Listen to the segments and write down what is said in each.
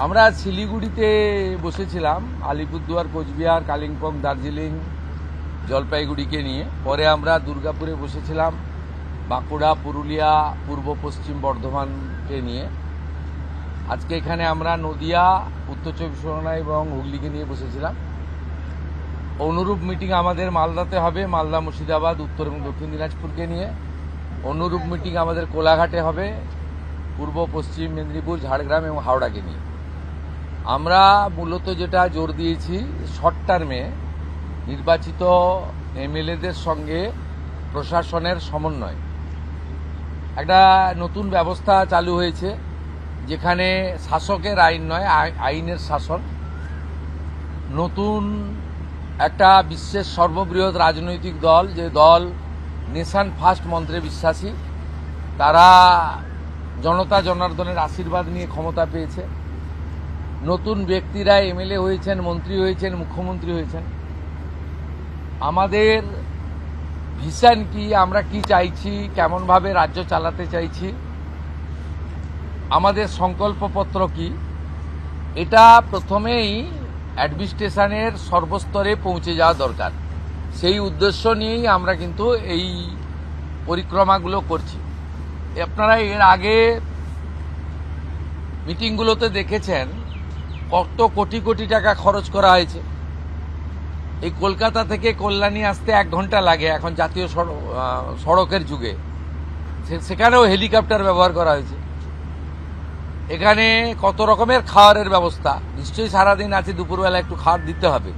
আমরা শিলিগুড়িতে বসেছিলাম আলিপুরদুয়ার, কোচবিহার, কালিম্পং, দার্জিলিং, জলপাইগুড়িকে নিয়ে। পরে আমরা দুর্গাপুরে বসেছিলাম বাঁকুড়া, পুরুলিয়া, পূর্ব পশ্চিম বর্ধমানকে নিয়ে। আজকে এখানে আমরা নদিয়া, উত্তর চব্বিশ পরগনা এবং হুগলিকে নিয়ে বসেছিলাম। অনুরূপ মিটিং আমাদের মালদাতে হবে, মালদা, মুর্শিদাবাদ, উত্তর এবং দক্ষিণ দিনাজপুরকে নিয়ে। অনুরূপ মিটিং আমাদের কোলাঘাটে হবে, পূর্ব পশ্চিম মেদিনীপুর, ঝাড়গ্রাম এবং হাওড়াকে নিয়ে। আমরা মূলত যেটা জোর দিয়েছি, শর্ট টার্মে নির্বাচিত এমএলএদের সঙ্গে প্রশাসনের সমন্বয়। একটা নতুন ব্যবস্থা চালু হয়েছে, যেখানে শাসকের আইন নয়, আইনের শাসন। নতুন একটা বিশ্বের সর্ববৃহৎ রাজনৈতিক দল, যে দল নেশন ফার্স্ট মন্ত্রে বিশ্বাসী, তারা জনতা জনার্দনের আশীর্বাদ নিয়ে ক্ষমতা পেয়েছে। নতুন ব্যক্তিরা এমএলএ হয়েছেন, মন্ত্রী হয়েছেন, মুখ্যমন্ত্রী হয়েছেন। আমাদের ভিশন কি, আমরা কি চাইছি, কেমনভাবে রাজ্য চালাতে চাইছি, আমাদের সংকল্পপত্র কি, এটা প্রথমেই অ্যাডমিনিস্ট্রেশনের সর্বস্তরে পৌঁছে যাওয়া দরকার। সেই উদ্দেশ্য নিয়েই আমরা কিন্তু এই পরিক্রমাগুলো করছি। আপনারা এর আগে মিটিংগুলোতে দেখেছেন কত কোটি কোটি টাকা খরচ করা হয়েছে। এই কলকাতা থেকে কল্যাণী আসতে 1 ঘন্টা লাগে এখন জাতীয় সড়কের যুগে। সেখানেও হেলিকপ্টার ব্যবহার করা হয়েছে। এখানে কত রকমের খাওয়ারের ব্যবস্থা, নিশ্চয়ই সারাদিন আছে, দুপুরবেলা একটু খাবার দিতে হবে।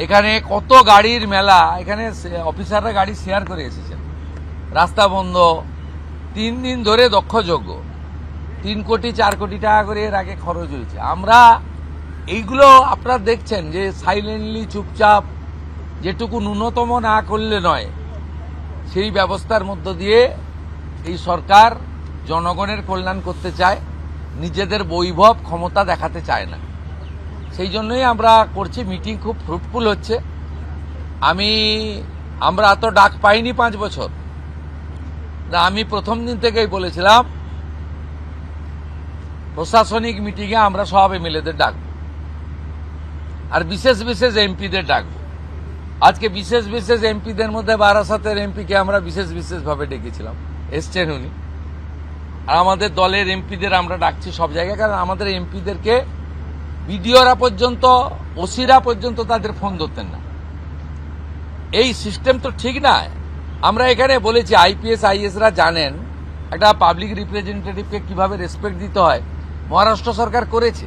এখানে কত গাড়ির মেলা, এখানে অফিসাররা গাড়ি শেয়ার করে এসেছেন। রাস্তা বন্ধ 3 দিন ধরে দক্ষযজ্ঞ, 3 কোটি 4 কোটি টাকা করে এর আগে খরচ হয়েছে। আমরা এইগুলো আপনারা দেখছেন যে সাইলেন্টলি, চুপচাপ, যেটুকু ন্যূনতম না করলে নয়, সেই ব্যবস্থার মধ্য দিয়ে এই সরকার জনগণের কল্যাণ করতে চায়, নিজেদের বৈভব ক্ষমতা দেখাতে চায় না। সেই জন্যই আমরা করছি। মিটিং খুব ফ্রুটফুল হচ্ছে। আমরা এত ডাক পাইনি 5 বছর। আমি প্রথম দিন থেকেই বলেছিলাম প্রশাসনিক মিটিংয়ে আমরা সব এমএলএদের ডাকব, আর বিশেষ বিশেষ এমপিদের ডাকব। আজকে বিশেষ বিশেষ এমপিদের মধ্যে বারাসাতের এমপিকে আমরা বিশেষভাবে ডেকেছিলাম, এসছেন উনি। আর আমাদের দলের এমপিদের আমরা ডাকছি সব জায়গায়, কারণ আমাদের এমপিদেরকে বিডিওরা পর্যন্ত, ওসিরা পর্যন্ত তাদের ফোন ধরতেন না। এই সিস্টেম তো ঠিক না। আমরা এখানে বলেছি আইপিএস আইএসরা জানেন একটা পাবলিক রিপ্রেজেন্টেটিভকে কিভাবে রেসপেক্ট দিতে হয়। মহারাষ্ট্র সরকার করেছে,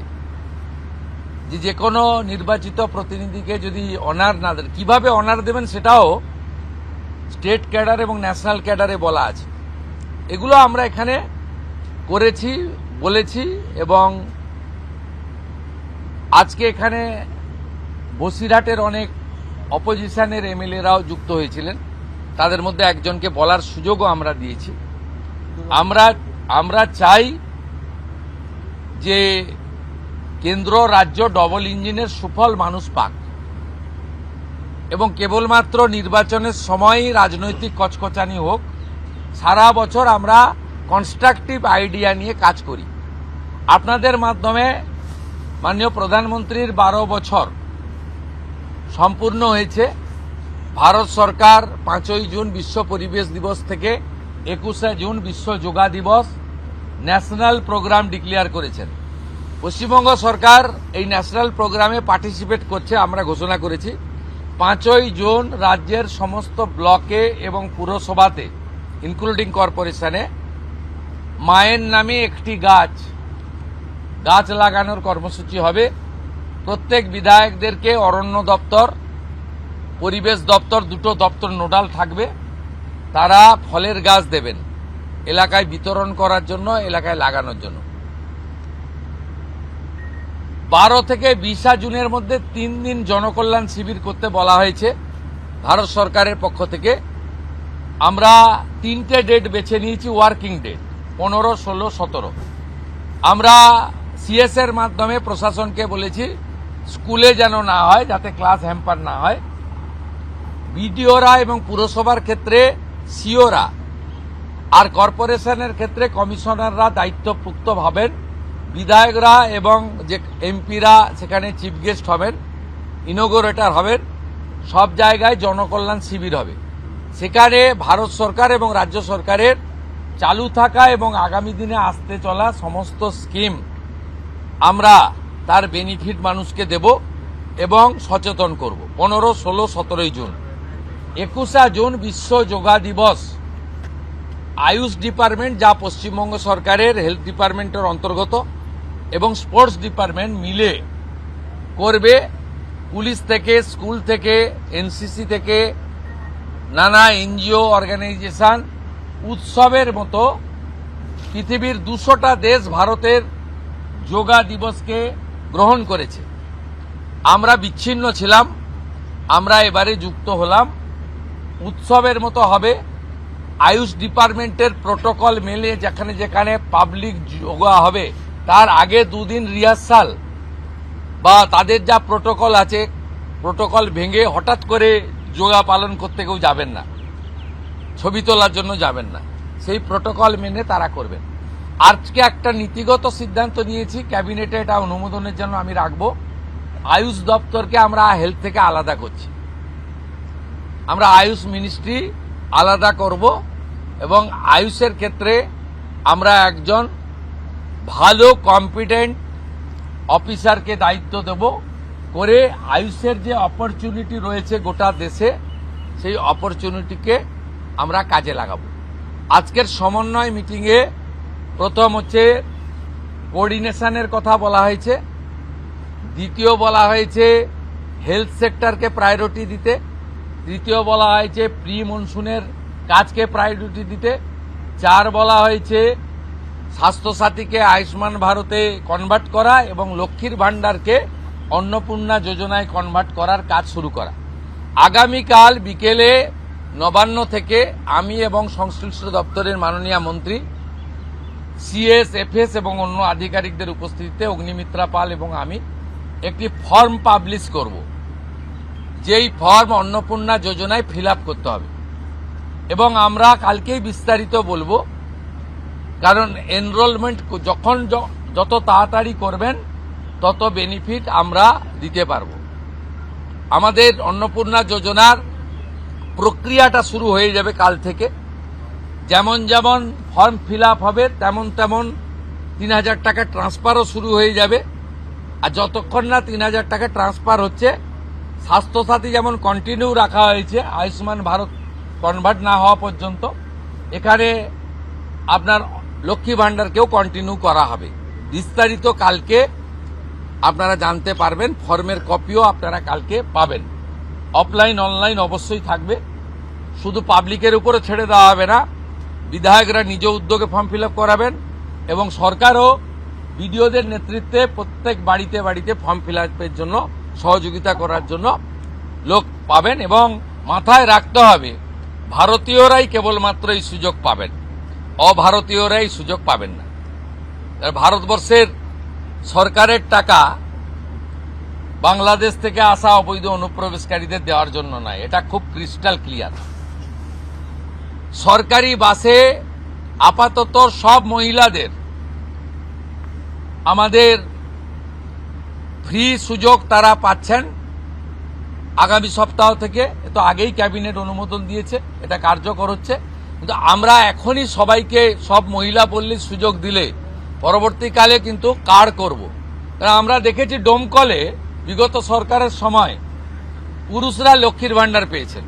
যে কোনো নির্বাচিত প্রতিনিধিকে যদি অনার না দেন, কিভাবে অনার দেবেন সেটাও স্টেট ক্যাডার এবং ন্যাশনাল ক্যাডারে বলা আছে। এগুলো আমরা এখানে করেছি, বলেছি। এবং আজকে এখানে বসিরহাটের অনেক অপোজিশনের এমএলএরাও যুক্ত হয়েছিলেন। তাদের মধ্যে একজনকে বলার সুযোগও আমরা দিয়েছি। আমরা চাই যে কেন্দ্র রাজ্য ডবল ইঞ্জিনের সুফল মানুষ পাক, এবং কেবলমাত্র নির্বাচনের সময়ই রাজনৈতিক কচকচানি হোক। সারা বছর আমরা কনস্ট্রাকটিভ আইডিয়া নিয়ে কাজ করি। আপনাদের মাধ্যমে মাননীয় প্রধানমন্ত্রীর 12 বছর সম্পূর্ণ হয়েছে। ভারত সরকার 5ই জুন বিশ্ব পরিবেশ দিবস থেকে 21শে জুন বিশ্ব যোগা দিবস ন্যাশনাল প্রোগ্রাম ডিক্লেয়ার করেছেন। পশ্চিমবঙ্গ সরকার এই ন্যাশনাল প্রোগ্রামে পার্টিসিপেট করছে, আমরা ঘোষণা করেছি। 5ই জুন রাজ্যের সমস্ত ব্লকে এবং পুরসভাতে, ইনক্লুডিং কর্পোরেশনে, মায়ের নামে একটি গাছ লাগানোর কর্মসূচি হবে। প্রত্যেক বিধায়কদেরকে অরণ্য দপ্তর, পরিবেশ দপ্তর, দুটো দপ্তর নোডাল থাকবে। তারা ফলের গাছ দেবেন এলাকায় বিতরণ করার জন্য, এলাকায় লাগানোর জন্য। 12 থেকে 20 জুনের মধ্যে 3 দিন জনকল্যাণ শিবির করতে বলা হয়েছে ভারত সরকারের পক্ষ থেকে। আমরা 3টে ডেট বেছে নিয়েছি, ওয়ার্কিং ডেট 15, 16, 17। আমরা সিএস এর মাধ্যমে প্রশাসনকে বলেছি স্কুলে যেন না হয়, যাতে ক্লাস হ্যাম্পার না হয়। বিডিওরা এবং পুরসভার ক্ষেত্রে সিওরা, আর কর্পোরেশনের ক্ষেত্রে কমিশনাররা দায়িত্বপ্রাপ্ত হবেন বিধায়করা এবং যে এমপিরা সেখানে চিফ গেস্ট হবেন, ইনোগোরেটর হবেন, সব জায়গায় জনকল্যাণ শিবির হবে। সেখানে ভারত সরকার এবং রাজ্য সরকারের চালু থাকা এবং আগামী দিনে আসতে চলা সমস্ত স্কিম আমরা তার বেনিফিট মানুষকে দেব এবং সচেতন করব। 15, 16, 17 জুন, 21 জুন বিশ্ব যোগা দিবস আয়ুষ ডিপার্টমেন্ট, যা পশ্চিমবঙ্গ সরকারের হেলথ ডিপার্টমেন্টের অন্তর্গত, এবং স্পোর্টস ডিপার্টমেন্ট মিলে করবে। পুলিশ থেকে, স্কুল থেকে, এনসিসি থেকে, নানা এনজিও অর্গানাইজেশন, উৎসবের মতো পৃথিবীর 200টা দেশ ভারতের যোগা দিবসকে গ্রহণ করেছে। আমরা বিচ্ছিন্ন ছিলাম, আমরা এবারে যুক্ত হলাম। উৎসবের মতো হবে। আয়ুষ ডিপার্টমেন্টের প্রোটোকল মেলে যেখানে যেখানে পাবলিক যোগা হবে তার আগে 2 দিন রিহার্সাল বা তাদের যা প্রোটোকল আছে, প্রোটোকল ভেঙে হঠাৎ করে যোগা পালন করতে কেউ যাবেন না, ছবি তোলার জন্য যাবেন না, সেই প্রোটোকল মেনে তারা করবেন। আজকে একটা নীতিগত সিদ্ধান্ত নিয়েছি, ক্যাবিনেটে এটা অনুমোদনের জন্য আমি রাখবো। আয়ুষ দপ্তরকে আমরা হেলথ থেকে আলাদা করছি, আমরা আয়ুষ মিনিস্ট্রি আলাদা করব এবং আয়ুষের ক্ষেত্রে আমরা একজন ভালো কম্পিটেন্ট অফিসারকে দায়িত্ব দেব করে আয়ুষের যে অপরচুনিটি রয়েছে গোটা দেশে, সেই অপরচুনিটিকে আমরা কাজে লাগাবো। আজকের সমন্বয় মিটিংয়ে প্রথম হচ্ছে কোঅর্ডিনেশনের কথা বলা হয়েছে, দ্বিতীয় বলা হয়েছে হেলথ সেক্টরকে প্রায়োরিটি দিতে, তৃতীয় বলা হয়েছে প্রি মনসুনের কাজকে প্রায়োরিটি দিতে, 4 বলা হয়েছে স্বাস্থ্যসাথীকে আয়ুষ্মান ভারতে কনভার্ট করা এবং লক্ষ্মীর ভাণ্ডারকে অন্নপূর্ণা যোজনায় কনভার্ট করার কাজ শুরু করা। আগামীকাল বিকেলে নবান্ন থেকে আমি এবং সংশ্লিষ্ট দপ্তরের মাননীয় মন্ত্রী, সিএস, এফএস এবং অন্য আধিকারিকদের উপস্থিতিতে অগ্নিমিত্রা পাল এবং আমি একটি ফর্ম পাবলিশ করব, যেই ফর্ম অন্নপূর্ণা যোজনায় ফিল আপ করতে হবে এবং আমরা কালকেই বিস্তারিত বলবো। কারণ এনরোলমেন্ট যখন যত তাড়াতাড়ি করবেন তত বেনিফিট আমরা দিতে পারব। আমাদের অন্নপূর্ণা যোজনার প্রক্রিয়াটা শুরু হয়ে যাবে কাল থেকে। যেমন যেমন ফর্ম ফিল আপ হবে তেমন তেমন 3000 টাকা ট্রান্সফারও শুরু হয়ে যাবে। আর যতক্ষণ না 3000 টাকা ট্রান্সফার হচ্ছে, স্বাস্থ্যসাথী যেমন কন্টিনিউ রাখা হয়েছে আয়ুষ্মান ভারত কনভার্ট না হওয়া পর্যন্ত, এখানে আপনার লক্ষ্মী ভাণ্ডারকেও কন্টিনিউ করা হবে। বিস্তারিত কালকে আপনারা জানতে পারবেন, ফর্মের কপিও আপনারা কালকে পাবেন। অফলাইন অনলাইন অবশ্যই থাকবে, শুধু পাবলিকের উপরে ছেড়ে দেওয়া হবে না, বিধায়করা নিজ উদ্যোগে ফর্ম ফিল আপ করাবেন এবং সরকারও বিডিওদের নেতৃত্বে প্রত্যেক বাড়িতে বাড়িতে ফর্ম ফিল আপের জন্য সহযোগিতা করার জন্য লোক পাবেন। এবং মাথায় রাখতে হবে, ভারতীয়রাই কেবলমাত্র এই সুযোগ পাবেন, অভারতীয়রাই সুযোগ পাবেন না। ভারতবর্ষের সরকারের টাকা বাংলাদেশ থেকে আসা অবৈধ অনুপ্রবেশকারীদের দেওয়ার জন্য নয়, এটা খুব ক্রিস্টাল ক্লিয়ার। সরকারি বাসে আপাতত সব মহিলাদের আমাদের ফ্রি সুযোগ তারা পাচ্ছেন আগামী সপ্তাহ থেকে। তো আগেই ক্যাবিনেট অনুমোদন দিয়েছে, এটা কার্যকর হচ্ছে। কিন্তু আমরা এখনই সবাইকে সব মহিলা বললে সুযোগ দিলে পরবর্তীকালে কিন্তু কার্ড করব। কারণ আমরা দেখেছি ডোমকলে বিগত সরকারের সময় পুরুষরা লক্ষ্মীর ভাণ্ডার পেয়েছেন।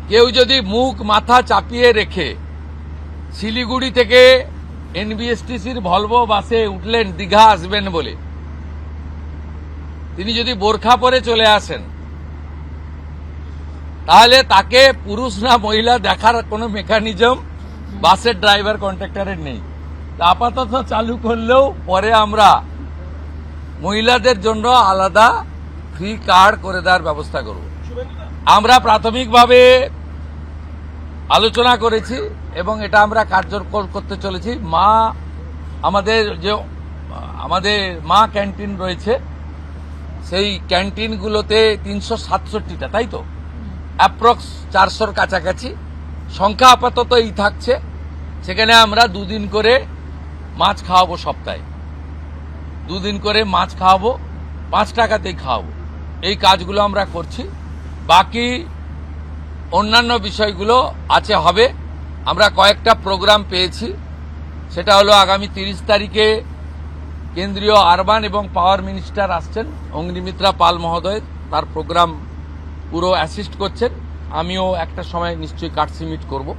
কেউ যদি মুখ মাথা চাপিয়ে রেখে শিলিগুড়ি থেকে এনবিএসটিসির ভলভো বাসে উঠলেন দীঘা আসবেন বলে, তিনি যদি বোরখা পরে চলে আসেন তাহলে তাকে পুরুষ না মহিলা দেখার কোনো মেকানিজম বাসের ড্রাইভার কন্ট্রাক্টরের নেই। আপাতত চালু করলেও পরে আমরা মহিলাদের জন্য আলাদা ফ্রি কার্ড করে দেওয়ার ব্যবস্থা করব। আমরা প্রাথমিকভাবে আলোচনা করেছি এবং এটা আমরা কার্যকর করতে চলেছি। আমাদের মা ক্যান্টিন রয়েছে, সেই ক্যান্টিনগুলোতে 367টা, তাই তো অ্যাপ্রক্স 400-র কাছাকাছি সংখ্যা আপাতত এই থাকছে। সেখানে আমরা 2 দিন করে মাছ খাওয়াবো সপ্তাহে। দুদিন করে মাছ খাওয়াবো, 5 টাকাতেই খাওয়াবো। এই কাজগুলো আমরা করছি। বাকি অন্যান্য বিষয়গুলো আছে, হবে। আমরা কয়েকটা প্রোগ্রাম পেয়েছি। সেটা হলো আগামী 30 তারিখে কেন্দ্রীয় আরবান এবং পাওয়ার মিনিস্টার আসছেন, অগ্নিমিত্রা পাল মহোদয়। তার প্রোগ্রাম পুরো অ্যাসিস্ট করছেন। আমিও একটা সময় নিশ্চয়ই কাটসি মিট করব।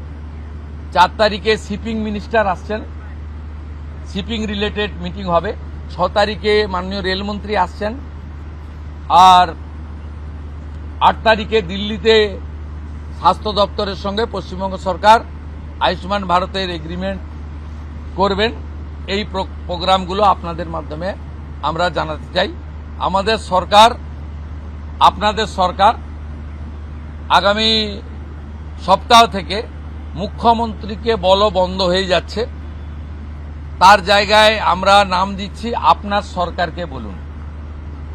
4 তারিখে শিপিং মিনিস্টার আসছেন, শিপিং রিলেটেড মিটিং হবে। 6 তারিখে মাননীয় রেলমন্ত্রী আসছেন। আর 8 তারিখে দিল্লিতে স্বাস্থ্য দপ্তরের সঙ্গে পশ্চিমবঙ্গ সরকার আয়ুষ্মান ভারতের এগ্রিমেন্ট করবেন। এই প্রোগ্রামগুলো আপনাদের মাধ্যমে আমরা জানাতে চাই। আমাদের সরকার, আপনাদের সরকার আগামী সপ্তাহ থেকে মুখ্যমন্ত্রীকে বলো বন্ধ হয়ে যাচ্ছে। তার জায়গায় আমরা নাম দিচ্ছি আপনার সরকারকে বলুন।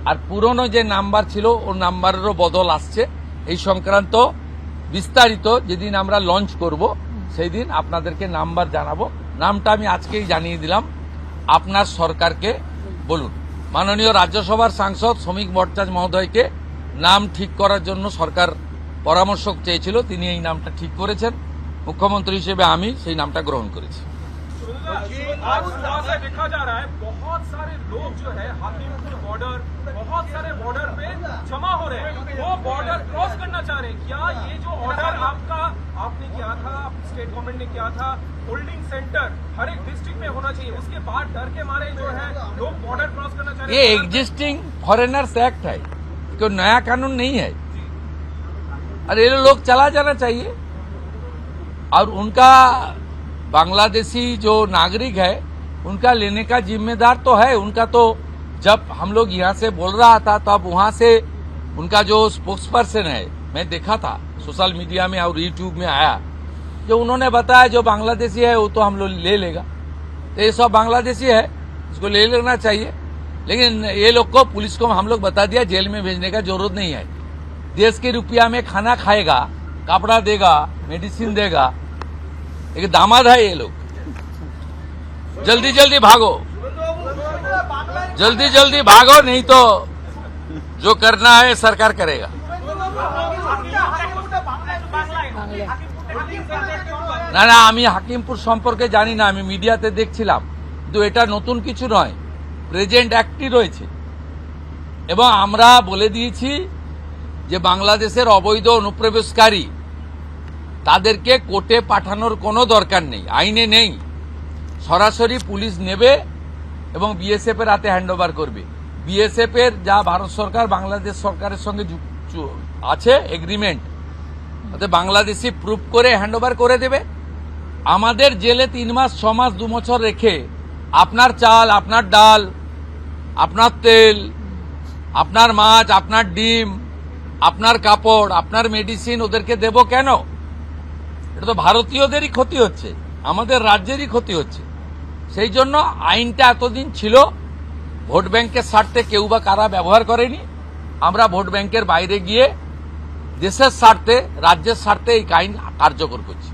আর পুরনো যে নাম্বার ছিল ও নাম্বারেরও বদল আসছে। এই সংক্রান্ত বিস্তারিত যেদিন আমরা লঞ্চ করব সেই দিন আপনাদেরকে নাম্বার জানাবো। নামটা আমি আজকেই জানিয়ে দিলাম, আপনার সরকারকে বলুন। মাননীয় রাজ্যসভার সাংসদ শ্রমিক ভট্টাচার্য মহোদয়কে নাম ঠিক করার জন্য সরকার পরামর্শ চেয়েছিল, তিনি এই নামটা ঠিক করেছেন। মুখ্যমন্ত্রী হিসেবে আমি সেই নামটা গ্রহণ করেছি। आज सुबह से देखा जा रहा है बहुत सारे लोग जो है हाकिमपुर बॉर्डर, बहुत सारे बॉर्डर पे जमा हो रहे हैं, वो बॉर्डर क्रॉस करना चाह रहे हैं। क्या ये जो ऑर्डर आपने किया था, स्टेट गवर्नमेंट ने किया था, होल्डिंग सेंटर हर एक डिस्ट्रिक्ट में होना चाहिए, उसके बाद डर के मारे जो है लोग बॉर्डर क्रॉस करना चाह रहे ये हैं? एग्जिस्टिंग फॉरेनर्स एक्ट है, कोई नया कानून नहीं है। और ये लोग चला जाना चाहिए। और उनका बांग्लादेशी जो नागरिक है उनका लेने का जिम्मेदार तो है उनका। तो जब हम लोग यहाँ से बोल रहा था तब वहां से उनका जो स्पोक्स पर्सन है, मैं देखा था सोशल मीडिया में और यूट्यूब में आया, जो उन्होंने बताया जो बांग्लादेशी है वो तो हम लोग ले लेगा। तो ये सब बांग्लादेशी है, इसको ले लेना चाहिए। लेकिन ये लोग को, पुलिस को हम लोग बता दिया जेल में भेजने का जरूरत नहीं है। देश के रुपया में खाना खाएगा, कपड़ा देगा, मेडिसिन देगा। एक दामाद है ये लोग। जल्दी जल्दी भागो, जल्दी जल्दी भागो, नहीं तो जो करना है सरकार करेगा। না না, আমি হাকিমপুর সম্পর্কে জানি না, আমি মিডিয়াতে দেখছিলাম। কিন্তু এটা নতুন কিছু নয়, প্রেজেন্ট অ্যাক্টই রয়েছে। এবং আমরা বলে দিয়েছি যে বাংলাদেশের অবৈধ অনুপ্রবেশকারী তাদেরকে কোর্টে পাঠানোর কোনো দরকার নেই, আইনে নেই। সরাসরি পুলিশ নেবে এবং বিএসএফ এর হাতে হ্যান্ডওভার করবে। বিএসএফ এর যা ভারত সরকার বাংলাদেশ সরকারের সঙ্গে আছে এগ্রিমেন্ট, তাতে বাংলাদেশি প্রুফ করে হ্যান্ডওভার করে দেবে। আমাদের জেলে 3 মাস 6 মাস 2 বছর রেখে আপনার চাল, আপনার ডাল, আপনার তেল, আপনার মাছ, আপনার ডিম, আপনার কাপড়, আপনার মেডিসিন ওদেরকে দেব কেন? এটা তো ভারতীয়দেরই ক্ষতি হচ্ছে, আমাদের রাজ্যেরই ক্ষতি হচ্ছে। সেই জন্য আইনটা এতদিন ছিল ভোট ব্যাংকের স্বার্থে কেউ বা কারা ব্যবহার করেনি। আমরা ভোট ব্যাংকের বাইরে গিয়ে দেশের স্বার্থে, রাজ্যের স্বার্থে এই আইন কার্যকর করছি।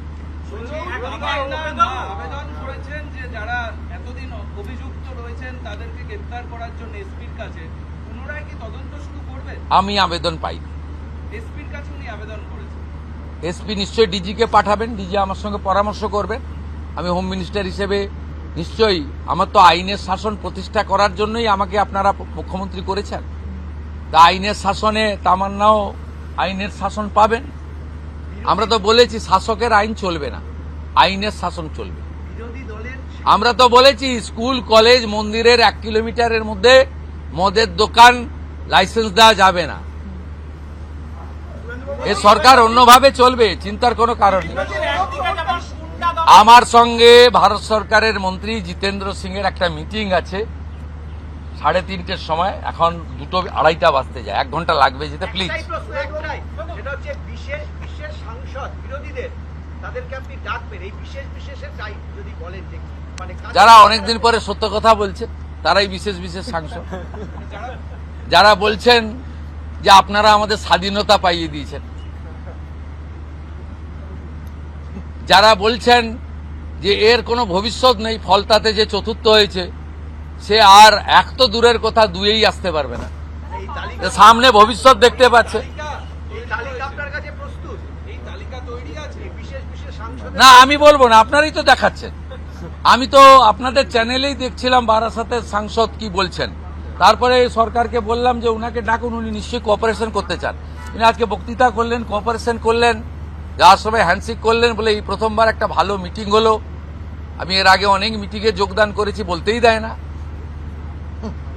আবেদন করেছেন যে যারা এতদিন অভিযুক্ত রয়েছেন তাদেরকে গ্রেফতার করার জন্য এসপির কাছে, পুনরায় কি তদন্ত শুরু করবেন? আমি আবেদন পাইনি। এসপির কাছে উনি আবেদন করেছেন। এসপি নিশ্চয়ই ডিজিকে পাঠাবেন, ডিজি আমার সঙ্গে পরামর্শ করবেন। আমি হোম মিনিস্টার হিসেবে নিশ্চয়ই, আমার তো আইনের শাসন প্রতিষ্ঠা করার জন্যই আমাকে আপনারা মুখ্যমন্ত্রী করেছেন। তা আইনের শাসনে তামান্নাও আইনের শাসন পাবেন। আমরা তো বলেছি শাসকের আইন চলবে না, আইনের শাসন চলবে। আমরা তো বলেছি স্কুল, কলেজ, মন্দিরের 1 কিলোমিটারের মধ্যে মদের দোকান লাইসেন্স দেওয়া যাবে না। এ সরকার অন্যভাবে চলবে, চিন্তার কোনো কারণ নেই। আমার সঙ্গে ভারত সরকারের মন্ত্রী জিতেন্দ্র সিং এর একটা মিটিং আছে 3:30টার সময়। এখন 2:30 বাজতে যায়, 1 ঘন্টা লাগবে যেতে। প্লিজ, যারা অনেকদিন পরে সত্য কথা বলছে তারাই বিশেষ বিশেষ সাংসদ। যারা বলছেন যে আপনারা আমাদের স্বাধীনতা পাইয়ে দিয়েছেন, যারা বলছেন যে এর কোনো ভবিষ্যৎ নেই, ফলতাতে যে চতুর্থ হয়েছে সে আর এক তো দূরের কথা দুয়েই আসতে পারবে না। এই তালিকা সামনে ভবিষ্যৎ দেখতে পাচ্ছে। এই তালিকা আপনার কাছে প্রস্তুত? এই তালিকা তৈরি আছে। এই বিশেষ বিশেষ সাংসদ না আমি বলবো না, আপনারই তো দেখাচ্ছেন। আমি তো আপনাদের চ্যানেলেই দেখছিলাম বারাসাতের সাংসদ কি বলছেন। তারপরে সরকারকে বললাম যে উনাকে ডাকুন, উনি নিশ্চয়ই কোঅপারেশন করতে চান। উনি আজকে বক্তৃতা করলেন, কোঅপারেশন করলেন, যাওয়ার সময় হ্যান্ডশেক করলেন, বলে এই প্রথমবার একটা ভালো মিটিং হলো। আমি এর আগে অনেক মিটিংয়ে যোগদান করেছি, বলতেই দেয় না।